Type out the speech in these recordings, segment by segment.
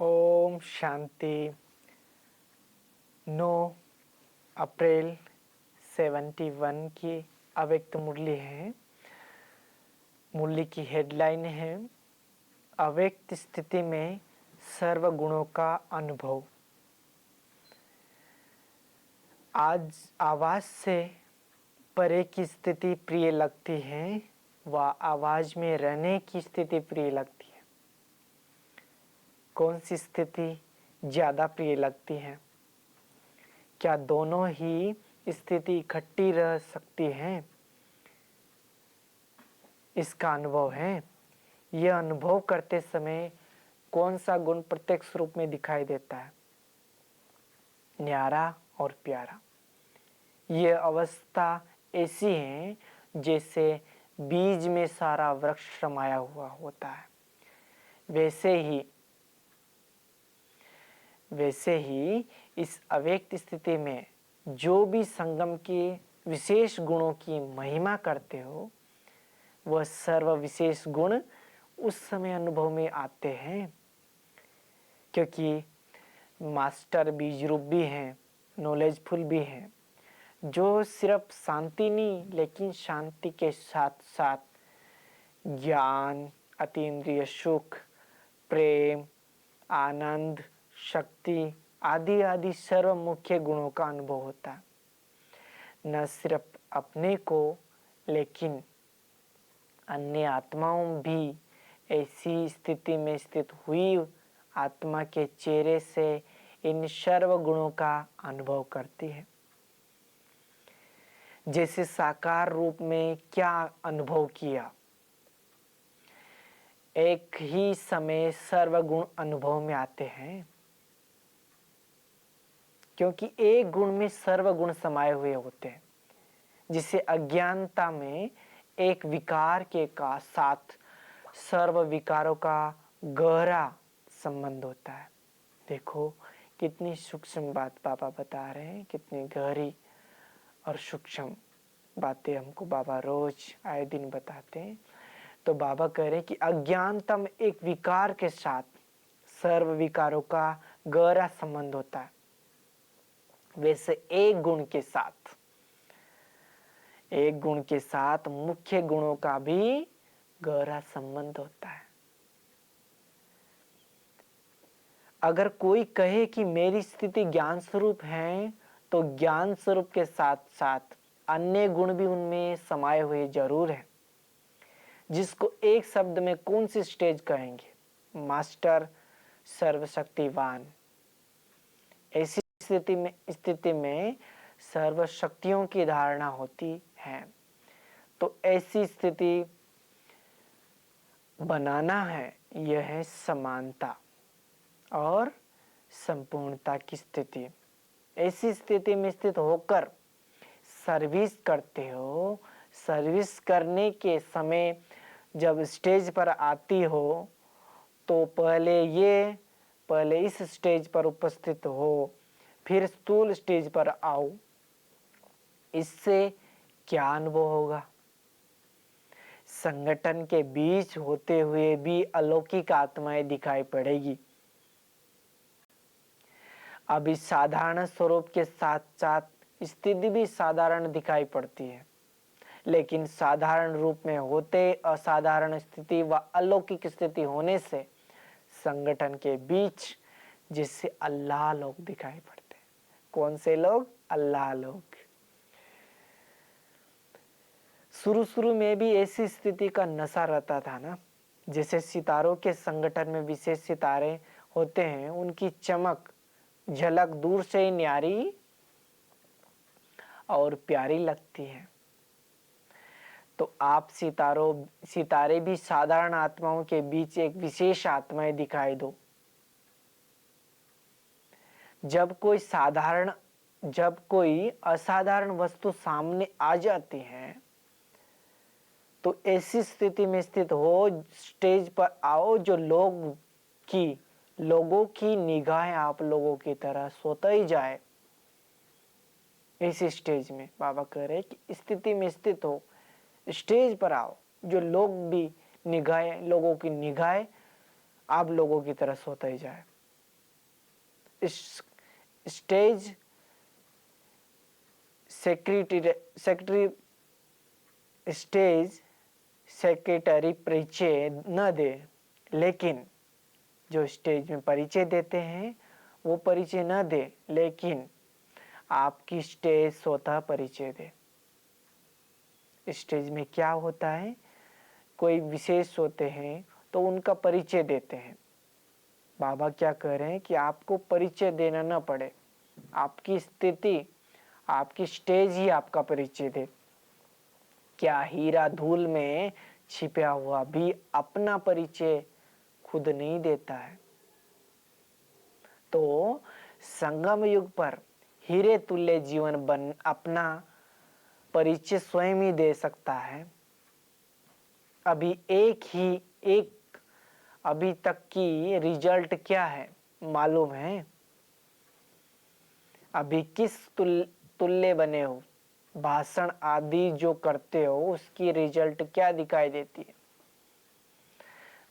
ओम शांति। 9 अप्रैल 71 की अव्यक्त मुरली है। मुरली की हेडलाइन है अव्यक्त स्थिति में सर्व गुणों का अनुभव। आज आवाज से परे की स्थिति प्रिय लगती है व आवाज में रहने की स्थिति प्रिय लगती है। कौन सी स्थिति ज़्यादा प्रिय लगती है? क्या दोनों ही स्थिति इकट्ठी रह सकती हैं? इसका अनुभव है। यह अनुभव करते समय कौन सा गुण प्रत्यक्ष रूप में दिखाई देता है? न्यारा और प्यारा। यह अवस्था ऐसी है जैसे बीज में सारा वृक्ष समाया हुआ होता है। वैसे ही इस अव्यक्त स्थिति में जो भी संगम के विशेष गुणों की महिमा करते हो, वह सर्व विशेष गुण उस समय अनुभव में आते हैं, क्योंकि मास्टर बीज रूप भी हैं, नॉलेजफुल भी हैं, जो सिर्फ शांति नहीं लेकिन शांति के साथ साथ ज्ञान, अतीन्द्रिय सुख, प्रेम, आनंद, शक्ति आदि आदि सर्व मुख्य गुणों का अनुभव होता है। न सिर्फ अपने को लेकिन अन्य आत्माओं भी ऐसी स्थिति में स्थित हुई आत्मा के चेहरे से इन सर्व गुणों का अनुभव करती है। जैसे साकार रूप में क्या अनुभव किया, एक ही समय सर्व गुण अनुभव में आते हैं, क्योंकि एक गुण में सर्व गुण समाये हुए होते हैं। जिसे अज्ञानता में एक विकार के का साथ सर्व विकारों का गहरा संबंध होता है। देखो कितनी सूक्ष्म बात बाबा बता रहे हैं, कितनी गहरी और सूक्ष्म बातें हमको बाबा रोज आए दिन बताते हैं। तो बाबा कह रहे हैं कि अज्ञानता में एक विकार के साथ सर्व विकारों का गहरा संबंध होता है। वैसे एक गुण के साथ मुख्य गुणों का भी गहरा संबंध होता है। अगर कोई कहे कि मेरी स्थिति ज्ञान स्वरूप है, तो ज्ञान स्वरूप के साथ साथ अन्य गुण भी उनमें समाये हुए जरूर है, जिसको एक शब्द में कौन सी स्टेज कहेंगे? मास्टर सर्वशक्तिवान। ऐसी स्थिति में सर्व शक्तियों की धारणा होती है। तो ऐसी स्थिति बनाना है, यह है समानता और संपूर्णता की स्थिति। ऐसी स्थिति में स्थित होकर सर्विस करते हो। सर्विस करने के समय जब स्टेज पर आती हो, तो पहले इस स्टेज पर उपस्थित हो, फिर स्थूल स्टेज पर आओ। इससे क्या अनुभव होगा? संगठन के बीच होते हुए भी अलौकिक आत्माएं दिखाई पड़ेगी। अभी साधारण स्वरूप के साथ साथ स्थिति भी साधारण दिखाई पड़ती है, लेकिन साधारण रूप में होते असाधारण स्थिति व अलौकिक स्थिति होने से संगठन के बीच जिससे अल्लाह लोग दिखाई पड़ते हैं। कौन से लोग? अल्लाह लोग। शुरू में भी ऐसी स्थिति का नशा रहता था ना। जैसे सितारों के संगठन में विशेष सितारे होते हैं, उनकी चमक झलक दूर से ही न्यारी और प्यारी लगती है। तो आप सितारे भी साधारण आत्माओं के बीच एक विशेष आत्माएं दिखाई दो। जब कोई असाधारण वस्तु सामने आ जाती है, तो ऐसी स्थिति में स्थित हो, स्टेज पर आओ, जो लोगों की निगाहें आप लोगों की तरह सोता ही जाए। इस स्टेज में बाबा कह रहे कि स्थिति में स्थित हो, स्टेज पर आओ, जो लोगों की निगाहें आप लोगों की तरह सोता ही जाए। स्टेज सेक्रेटरी स्टेज सेक्रेटरी परिचय न दे, लेकिन जो स्टेज में परिचय देते हैं वो परिचय न दे, लेकिन आपकी स्टेज स्वतः परिचय दे। स्टेज में क्या होता है, कोई विशेष होते हैं तो उनका परिचय देते हैं। बाबा क्या कह रहे हैं कि आपको परिचय देना न पड़े, आपकी स्थिति, आपकी स्टेज ही आपका परिचय दे। क्या हीरा धूल में छिपा हुआ भी अपना परिचय खुद नहीं देता है? तो संगम युग पर हीरे तुल्य जीवन बन अपना परिचय स्वयं ही दे सकता है। अभी तक की रिजल्ट क्या है मालूम है? अभी किस तुल्य बने हो, भाषण आदि जो करते हो उसकी रिजल्ट क्या दिखाई देती है?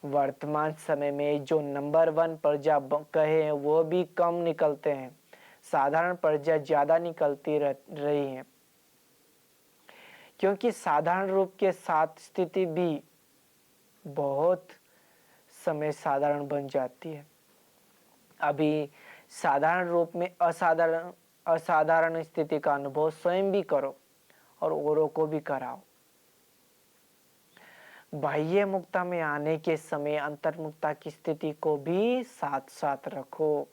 वर्तमान समय में जो नंबर 1 प्रजा कहे हैं वो भी कम निकलते हैं, साधारण प्रजा ज्यादा निकलती रही है, क्योंकि साधारण रूप के साथ स्थिति भी बहुत समय साधारण बन जाती है। अभी साधारण रूप में असाधारण स्थिति का अनुभव स्वयं भी करो और औरों को भी कराओ। बाह्य मुक्ता में आने के समय अंतर्मुक्ता की स्थिति को भी साथ साथ रखो।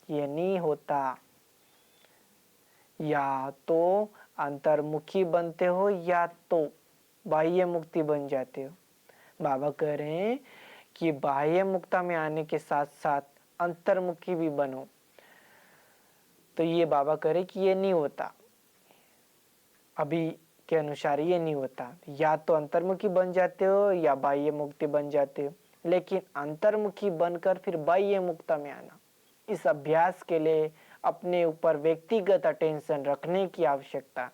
ये नहीं होता, या तो अंतर्मुखी बनते हो या तो बाह्य मुक्ति बन जाते हो। बाबा कह रहे हैं कि बाह्य मुक्ता में आने के साथ साथ अंतर्मुखी भी बनो। तो ये बाबा कह रहे कि ये नहीं होता, अभी के अनुसार ये नहीं होता, या तो अंतर्मुखी बन जाते हो या बाह्य मुक्ति बन जाते हो, लेकिन अंतर्मुखी बनकर फिर बाह्य मुक्ता में आना, इस अभ्यास के लिए अपने ऊपर व्यक्तिगत अटेंशन रखने की आवश्यकता,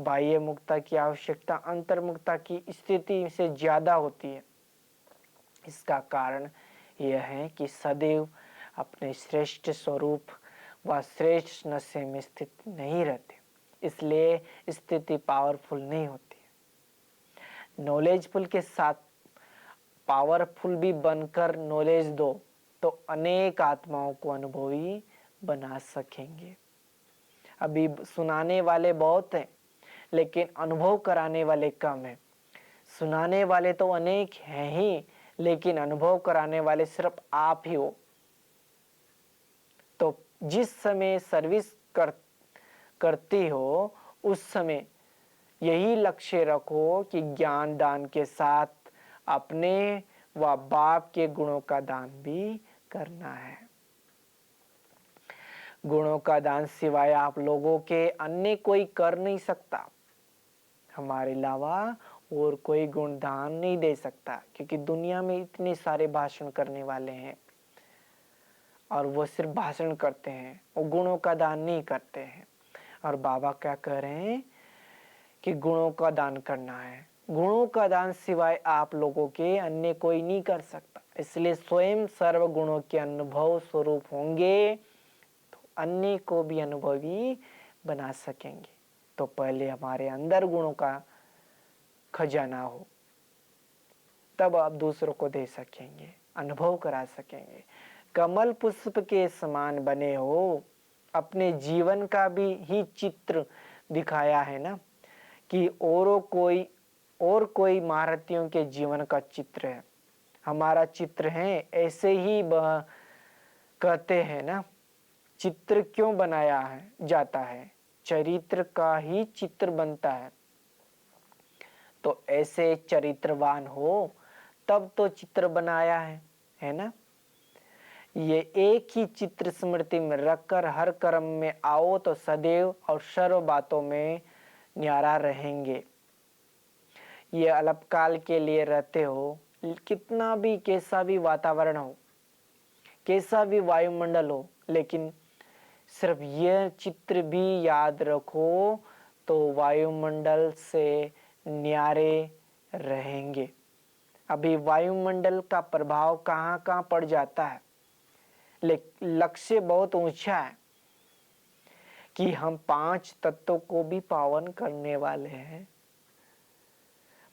बाह्य मुक्ता की आवश्यकता अंतर्मुक्ता की स्थिति से ज्यादा होती है। इसका कारण यह है कि सदैव अपने श्रेष्ठ स्वरूप व श्रेष्ठ नशे में स्थित नहीं रहते, इसलिए स्थिति पावरफुल नहीं होती है। नॉलेजफुल के साथ पावरफुल भी बनकर नॉलेज दो तो अनेक आत्माओं को अनुभवी बना सकेंगे। अभी सुनाने वाले बहुत हैं, लेकिन अनुभव कराने वाले कम हैं। सुनाने वाले तो अनेक हैं ही, लेकिन अनुभव कराने वाले सिर्फ आप ही हो। तो जिस समय सर्विस करती हो उस समय यही लक्ष्य रखो कि ज्ञान दान के साथ अपने व बाप के गुणों का दान भी करना है। गुणों का दान सिवाय आप लोगों के अन्य कोई कर नहीं सकता, हमारे अलावा और कोई गुण दान नहीं दे सकता, क्योंकि दुनिया में इतने सारे भाषण करने वाले हैं और वो सिर्फ भाषण करते हैं, वो गुणों का दान नहीं करते हैं। और बाबा क्या कह रहे हैं कि गुणों का दान करना है। गुणों का दान सिवाय आप लोगों के अन्य कोई नहीं कर सकता, इसलिए स्वयं सर्व गुणों के अनुभव स्वरूप होंगे तो अन्य को भी अनुभवी बना सकेंगे। तो पहले हमारे अंदर गुणों का खजाना हो, तब आप दूसरों को दे सकेंगे, अनुभव करा सकेंगे। कमल पुष्प के समान बने हो, अपने जीवन का भी ही चित्र दिखाया है ना, कि और कोई महारथियों के जीवन का चित्र है, हमारा चित्र है, ऐसे ही कहते हैं ना, चित्र क्यों बनाया है जाता है, चरित्र का ही चित्र बनता है। तो ऐसे चरित्रवान हो तब तो चित्र बनाया है ना। ये एक ही चित्र स्मृति में रखकर हर कर्म में आओ तो सदैव और सर्व बातों में न्यारा रहेंगे। ये अल्पकाल के लिए रहते हो, कितना भी कैसा भी वातावरण हो, कैसा भी वायुमंडल हो, लेकिन सिर्फ यह चित्र भी याद रखो तो वायुमंडल से न्यारे रहेंगे। अभी वायुमंडल का प्रभाव कहाँ कहाँ पड़ जाता है, लक्ष्य बहुत ऊंचा है कि हम 5 तत्वों को भी पावन करने वाले हैं,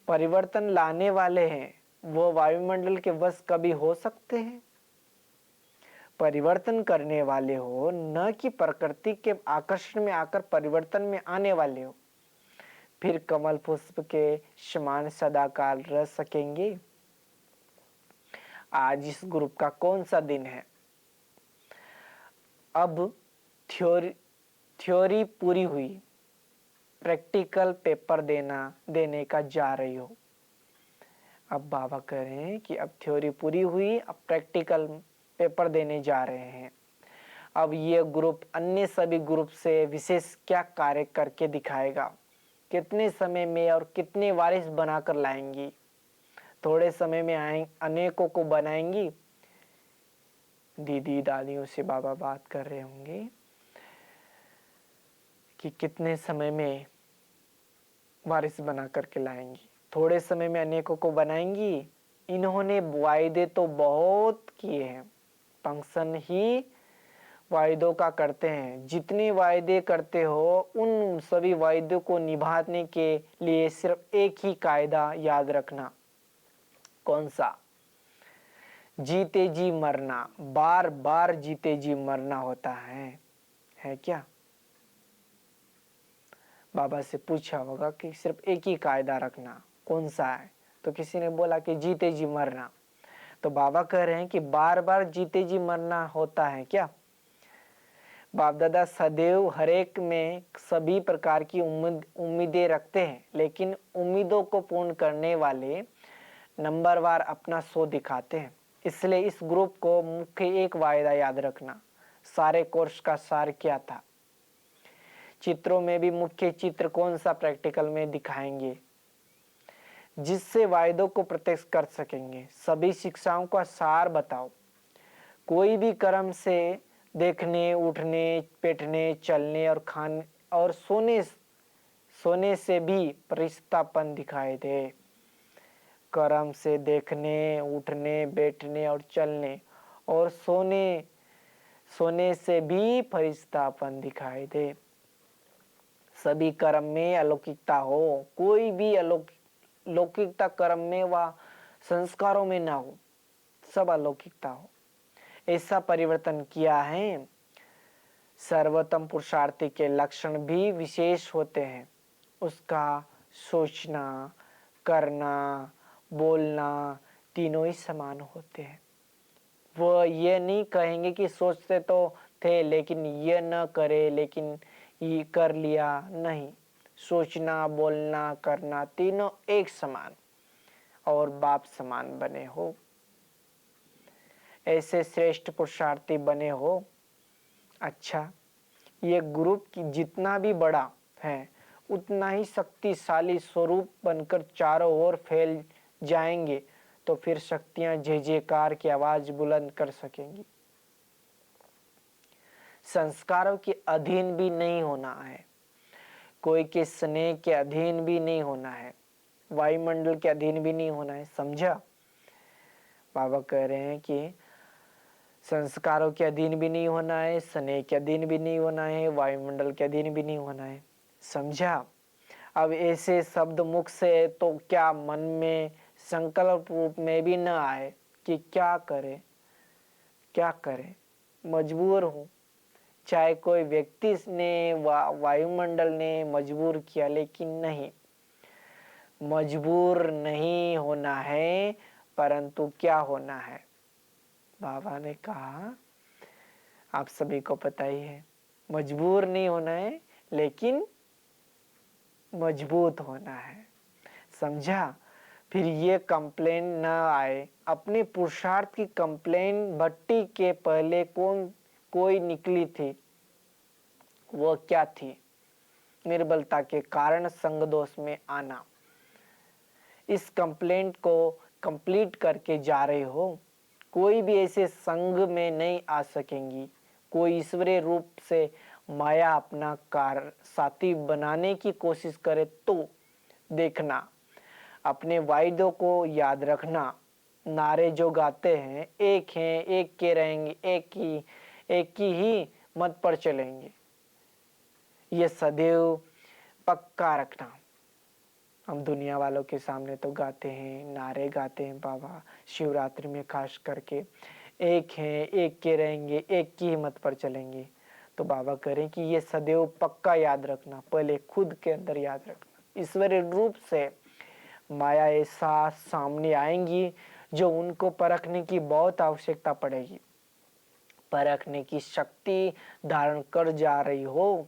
परिवर्तन लाने वाले हैं। वो वायुमंडल के वश कभी हो सकते हैं? परिवर्तन करने वाले हो, न कि प्रकृति के आकर्षण में आकर परिवर्तन में आने वाले हो। फिर कमल पुष्प के समान सदाकाल रह सकेंगे? आज इस ग्रुप का कौन सा दिन है? अब थ्योरी पूरी हुई, प्रैक्टिकल पेपर देने का जा रही हो। अब बाबा कह रहे हैं कि अब थ्योरी पूरी हुई, अब प्रैक्टिकल पेपर देने जा रहे हैं। अब ये ग्रुप अन्य सभी ग्रुप से विशेष क्या कार्य करके दिखाएगा, कितने समय में और कितने वारिस बनाकर लाएंगी। थोड़े समय में अनेकों को बनाएंगी। दीदी दादियों से बाबा बात कर रहे होंगे कि कितने समय में वारिस बना करके लाएंगी, थोड़े समय में अनेकों को बनाएंगी। इन्होंने वायदे तो बहुत किए हैं, फंक्शन ही वायदों का करते हैं। जितने वायदे करते हो उन सभी वायदों को निभाने के लिए सिर्फ एक ही कायदा याद रखना। कौन सा? जीते जी मरना। बार बार जीते जी मरना होता है क्या? बाबा से पूछा होगा कि सिर्फ एक ही कायदा रखना, कौन सा है? तो किसी ने बोला कि जीते जी मरना। तो बाबा कह रहे हैं कि बार बार जीते जी मरना होता है क्या? बाप दादा सदैव हरेक में सभी प्रकार की उम्मीदें रखते हैं, लेकिन उम्मीदों को पूर्ण करने वाले नंबरवार अपना शो दिखाते हैं। इसलिए इस ग्रुप को मुख्य एक वायदा याद रखना। सारे कोर्स का सार क्या था? चित्रों में भी मुख्य चित्र कौन सा प्रैक्टिकल में दिखाएंगे, जिससे वायदों को प्रत्यक्ष कर सकेंगे। सभी शिक्षाओं का सार बताओ। कोई भी कर्म से देखने, उठने, बैठने, चलने और खाने और सोने से भी फरिश्तापन दिखाई दे। कर्म से देखने, उठने, बैठने और चलने और सोने से भी फरिश्तापन दिखाई दे। सभी कर्म में अलौकिकता हो। कोई भी लौकिकता कर्म में व संस्कारों में ना हो, सब अलौकिकता हो। ऐसा परिवर्तन किया है। सर्वोत्तम पुरुषार्थी के लक्षण भी विशेष होते हैं। उसका सोचना, करना, बोलना तीनों ही समान होते हैं। वो ये नहीं कहेंगे कि सोचते तो थे लेकिन ये न करे, लेकिन ये कर लिया। नहीं, सोचना, बोलना, करना तीनों एक समान और बाप समान बने हो। ऐसे श्रेष्ठ पुरुषार्थी बने हो। अच्छा, ये ग्रुप की जितना भी बड़ा है उतना ही शक्तिशाली स्वरूप बनकर चारों ओर फैल जाएंगे, तो फिर शक्तियां जय जयकार की आवाज बुलंद कर सकेंगी। संस्कारों के अधीन भी नहीं होना है, कोई के स्नेह के अधीन भी नहीं होना है, वायुमंडल के अधीन भी नहीं होना है। समझा? बाबा कह रहे हैं कि संस्कारों के अधीन भी नहीं होना है, स्नेह के अधीन भी नहीं होना है, वायुमंडल के अधीन भी नहीं होना है। समझा? अब ऐसे शब्द मुख से तो क्या मन में संकल्प रूप में भी न आए कि क्या करे, क्या करे, मजबूर हूं। चाहे कोई व्यक्ति ने वायुमंडल ने मजबूर किया, लेकिन नहीं, मजबूर नहीं होना है, परंतु क्या होना है? बाबा ने कहा, आप सभी को पता ही है, मजबूर नहीं होना है लेकिन मजबूत होना है। समझा? फिर ये कंप्लेन न आए। अपने पुरुषार्थ की कंप्लेन भट्टी के पहले कोई निकली थी, वो क्या थी? निर्बलता के कारण संग दोष में आना। इस कंप्लेंट को कंप्लीट करके जा रहे हो। कोई भी ऐसे संग में नहीं आ सकेंगी। कोई ईश्वरीय रूप से माया अपना कार साथी बनाने की कोशिश करे तो देखना, अपने वायदों को याद रखना, नारे जो गाते हैं, एक हैं, एक के रहेंगे, एक की ही मत पर चलेंगे, ये सदैव पक्का रखना। हम दुनिया वालों के सामने तो गाते हैं, नारे गाते हैं बाबा, शिवरात्रि में खास करके एक हैं, एक के रहेंगे, एक की ही मत पर चलेंगे। तो बाबा करें कि ये सदैव पक्का याद रखना, पहले खुद के अंदर याद रखना। ईश्वरीय रूप से माया ऐसा सामने आएंगी जो उनको परखने की बहुत आवश्यकता पड़ेगी, परखने की शक्ति धारण कर जा रही हो।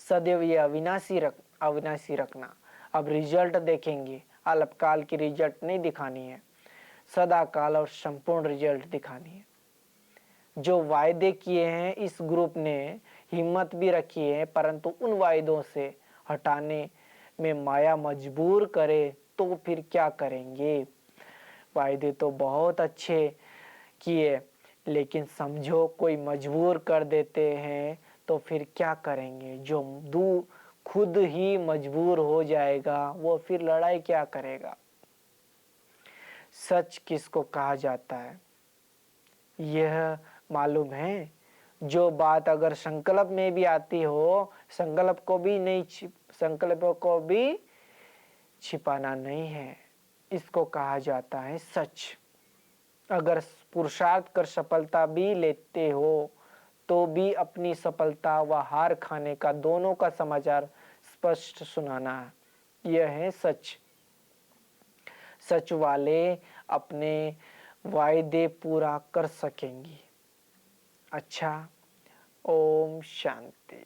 सदैव ये अविनाशी रखना। अब रिजल्ट देखेंगे, अल्पकाल की रिजल्ट नहीं दिखानी है, सदा काल और संपूर्ण रिजल्ट दिखानी है। जो वायदे किए हैं इस ग्रुप ने हिम्मत भी रखी है, परंतु उन वायदों से हटाने में माया मजबूर करे तो फिर क्या करेंगे। वायदे तो बहुत अच्छे किए, लेकिन समझो कोई मजबूर कर देते हैं तो फिर क्या करेंगे। जो खुद ही मजबूर हो जाएगा वो फिर लड़ाई क्या करेगा। सच किसको कहा जाता है यह मालूम है। जो बात अगर संकल्प में भी आती हो, संकल्प को भी छिपाना नहीं है, इसको कहा जाता है सच। अगर पुरुषार्थ कर सफलता भी लेते हो तो भी अपनी सफलता व हार खाने का दोनों का समाचार स्पष्ट सुनाना है, यह है सच। सच वाले अपने वायदे पूरा कर सकेंगे। अच्छा, ओम शांति।